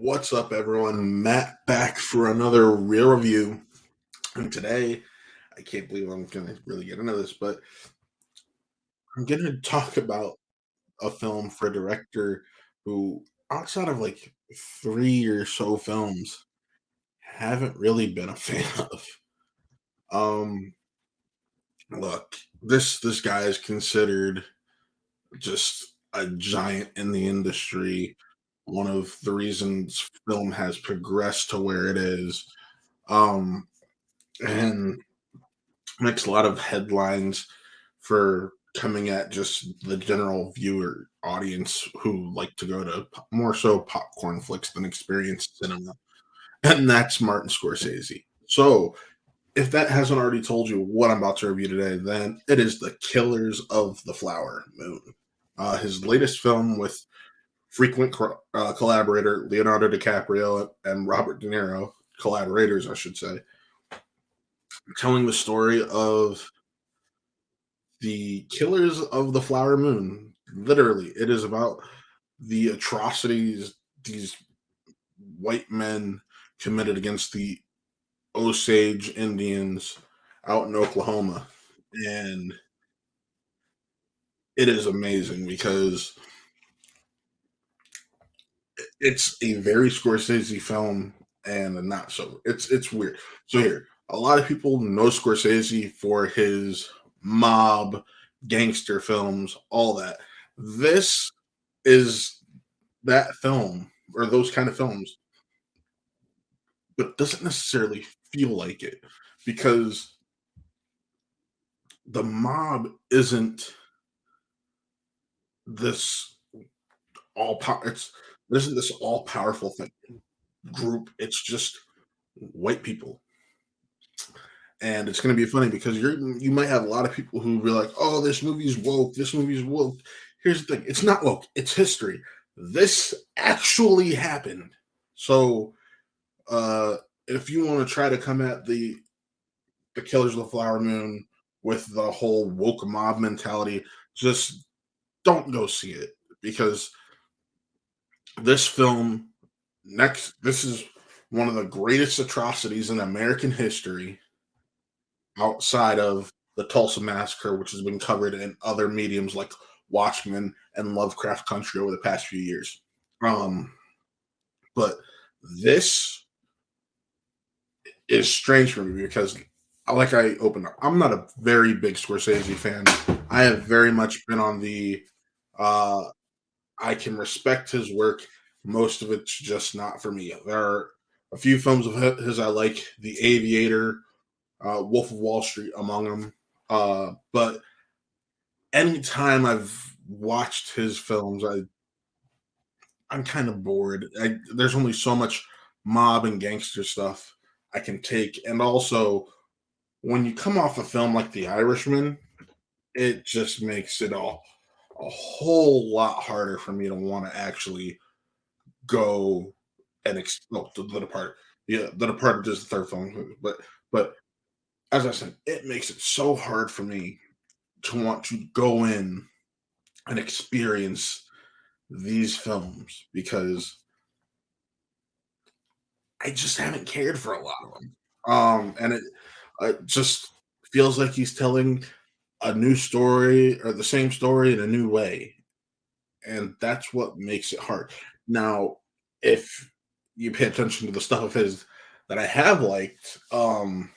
What's up, everyone? Matt back for another real review. And today, I can't believe I'm going to really get into this, but I'm going to talk about a film for a director who, outside of like three or so films, haven't really been a fan of. Um, Look, this guy is considered just a giant in the industry. One of the reasons film has progressed to where it is. Um, and makes a lot of headlines for coming at just the general viewer audience who like to go to more so popcorn flicks than experience cinema. And that's Martin Scorsese. So, if that hasn't already told you what I'm about to review today, then it is The Killers of the Flower Moon. His latest film with frequent collaborator Leonardo DiCaprio and Robert De Niro, collaborators, I should say, telling the story of the Killers of the Flower Moon. Literally, it is about the atrocities these white men committed against the Osage Indians out in Oklahoma. And it is amazing because it's a very Scorsese film and not so. It's weird. So here, a lot of people know Scorsese for his mob, gangster films, all that. This is that film or those kind of films, but doesn't necessarily feel like it because the mob isn't this all power. There isn't this all powerful thing group. It's just white people. And it's going to be funny because you might have a lot of people who be like, "Oh, this movie's woke. This movie's woke." Here's the thing: it's not woke. It's history. This actually happened. So, if you want to try to come at the Killers of the Flower Moon with the whole woke mob mentality, just don't go see it because this film this is one of the greatest atrocities in American history outside of the Tulsa Massacre, which has been covered in other mediums like Watchmen and Lovecraft Country over the past few years. Um, but this is strange for me because, like I opened up, I'm not a very big Scorsese fan. I have very much been on the uh, I can respect his work. Most of it's just not for me. There are a few films of his I like, The Aviator, Wolf of Wall Street among them. But anytime I've watched his films, I'm kind of bored. There's only so much mob and gangster stuff I can take, and also when you come off a film like The Irishman, it just makes it all a whole lot harder for me to want to actually go and no, the Departed. Yeah, The Departed is the third film, but as I said, it makes it so hard for me to want to go in and experience these films because I just haven't cared for a lot of them. And it just feels like he's telling a new story or the same story in a new way, and that's what makes it hard. Now, if you pay attention to the stuff of his that I have liked, The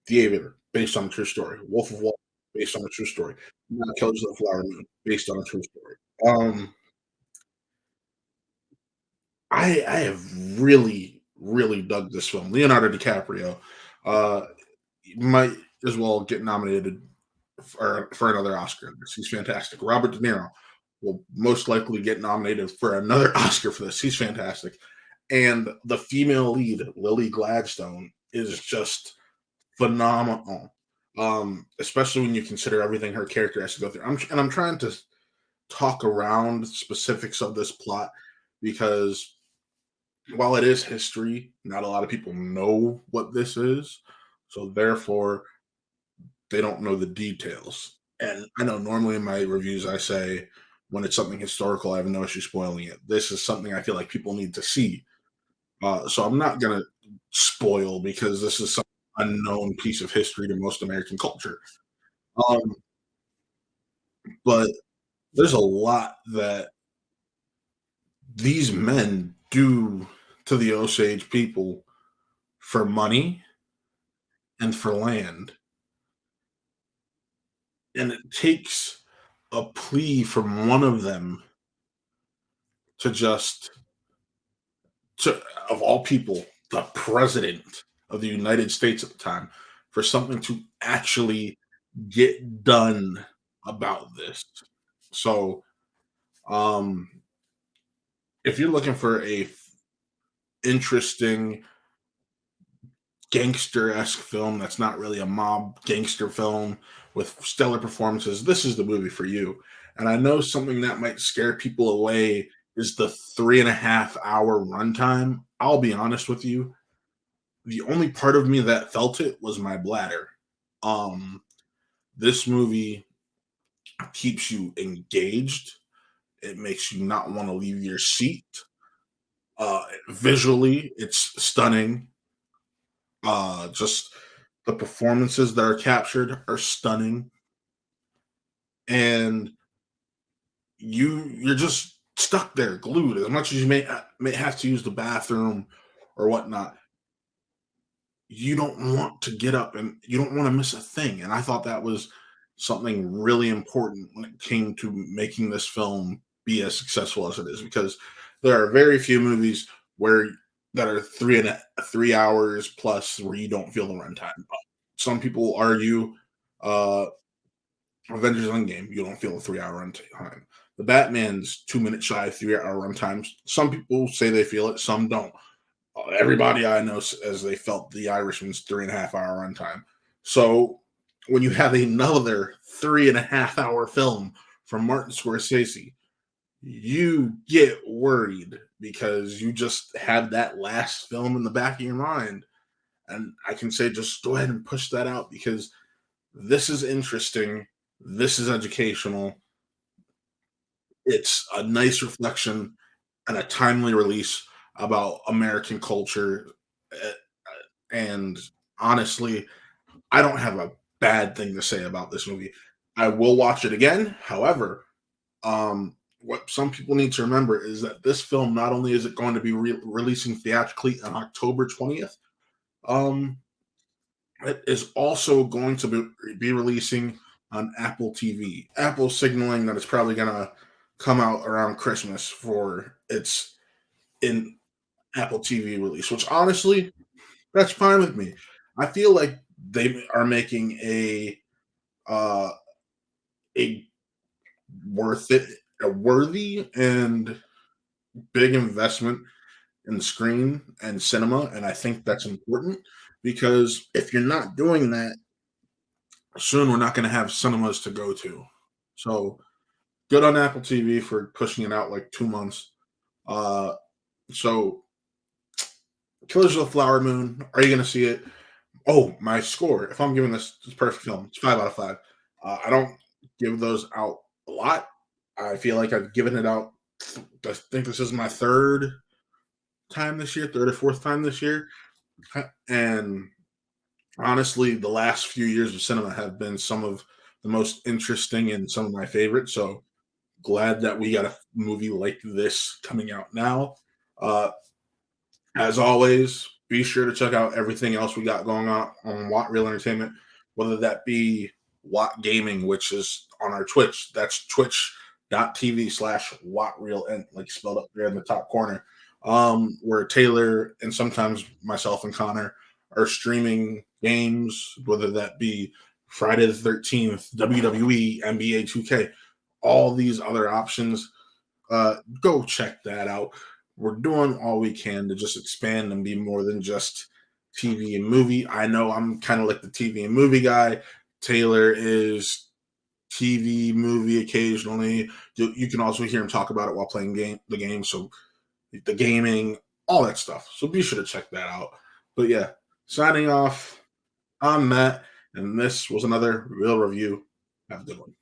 Aviator, based on a true story, Wolf of Wall, based on a true story, Not Killers of the Flower Moon, based on a true story. I have really dug this film. Leonardo DiCaprio uh, might as well get nominated for another Oscar. He's fantastic. Robert De Niro will most likely get nominated for another Oscar for this. He's fantastic. And the female lead, Lily Gladstone, is just phenomenal. Especially when you consider everything her character has to go through. I'm trying to talk around specifics of this plot because while it is history, not a lot of people know what this is. So therefore, they don't know the details. And I know normally in my reviews I say when it's something historical, I have no issue spoiling it. This is something I feel like people need to see. So I'm not gonna spoil because this is some unknown piece of history to most American culture. Um, but there's a lot that these men do to the Osage people for money and for land, and it takes a plea from one of them to just to of all people, the president of the United States at the time, for something to actually get done about this. So, um, if you're looking for a interesting gangster-esque film that's not really a mob gangster film with stellar performances, this is the movie for you. And I know something that might scare people away is the 3.5 hour runtime. I'll be honest with you, the only part of me that felt it was my bladder. Um, this movie keeps you engaged. It makes you not want to leave your seat. Visually, it's stunning. Just the performances that are captured are stunning, and you're just stuck there, glued. As much as you may have to use the bathroom or whatnot, you don't want to get up and you don't want to miss a thing. And I thought that was something really important when it came to making this film be as successful as it is, because there are very few movies where that are 3 hours plus where you don't feel the runtime. Some people argue uh Avengers Endgame, you don't feel a 3 hour runtime. The Batman's 2 minutes shy of 3 hour runtimes. Some people say they feel it, some don't. Everybody I know says they felt the Irishman's 3.5 hour runtime. So when you have another 3.5 hour film from Martin Scorsese, you get worried because you just have that last film in the back of your mind. And I can say, just go ahead and push that out because this is interesting. This is educational. It's a nice reflection and a timely release about American culture. eh, And honestly, I don't have a bad thing to say about this movie. I will watch it again. However, what some people need to remember is that this film, not only is it going to be releasing theatrically on October 20th, um, it is also going to be releasing on Apple TV. Apple signaling that it's probably going to come out around Christmas for its in Apple TV release, which honestly, that's fine with me. I feel like they are making uh, a worth it, a worthy and big investment in screen and cinema, and I think that's important because if you're not doing that, soon we're not going to have cinemas to go to. So good on Apple TV for pushing it out like 2 months. Uh, so Killers of the Flower Moon, are you going to see it? Oh, my score. If I'm giving this perfect film, it's 5 out of 5. I don't give those out a lot. I feel like I've given it out. I think this is my third time this year, third or fourth time this year. And honestly, the last few years of cinema have been some of the most interesting and some of my favorites. So glad that we got a movie like this coming out now. Uh, As always, be sure to check out everything else we got going on Watt Real Entertainment, whether that be Watt Gaming, which is on our Twitch. That's twitch.tv/ Watt Real, and like spelled up there in the top corner. Where Taylor and sometimes myself and Connor are streaming games, whether that be Friday the 13th, WWE, NBA 2K, all these other options. Go check that out. We're doing all we can to just expand and be more than just TV and movie. I know I'm kind of like the TV and movie guy. Taylor is TV, movie occasionally. You can also hear him talk about it while playing the game. So the gaming, all that stuff. So be sure to check that out. But yeah, signing off. I'm Matt, and this was another real review. Have a good one.